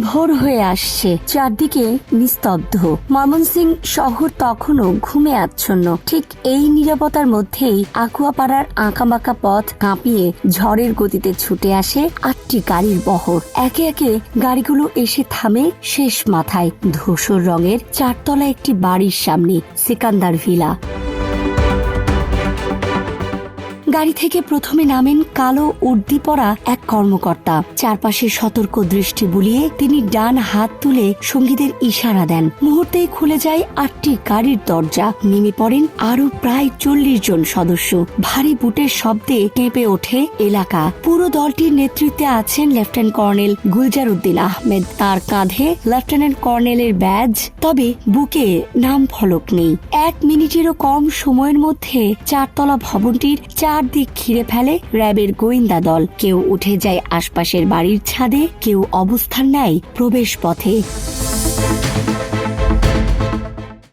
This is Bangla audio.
ভোর হয়ে আসছে, চারদিকে নিস্তব্ধ। ময়মনসিংহ শহর তখনও ঘুমে আচ্ছন্ন। ঠিক এই নীরবতার মধ্যেই আকুয়াপাড়ার আঁকাবাঁকা পথ কাঁপিয়ে ঝড়ের গতিতে ছুটে আসে 8টি গাড়ির বহর। একে একে গাড়িগুলো এসে থামে শেষ মাথায় ধূসর রঙের 4তলা একটি বাড়ির সামনে, সিকান্দার ভিলা। গাড়ি থেকে প্রথমে নামেন কালো উর্দি পরা এক কর্মকর্তা। চারপাশে সতর্ক দৃষ্টি বুলিয়ে তিনি ডান হাত তুলে সঙ্গীদের ইশারা দেন। মুহূর্তেই খুলে যায় 8টি গাড়ির দরজা। নেমে পড়েন আরো প্রায় 40 জন সদস্য। ভারী বুটের শব্দে কেঁপে ওঠে এলাকা। পুরো দলটির নেতৃত্বে আছেন লেফটেন্যান্ট কর্নেল গুলজার উদ্দিন আহমেদ। তার কাঁধে লেফটেন্যান্ট কর্নেলের ব্যাজ, তবে বুকে নাম ফলক নেই। 1 মিনিটেরও কম সময়ের মধ্যে 4তলা ভবনটির চারদিক ঘিরে ফেলে র্যাবের গোয়েন্দা দল। কেউ উঠে যায় আশপাশের বাড়ির ছাদে, কেউ অবস্থান নেয় প্রবেশ পথে।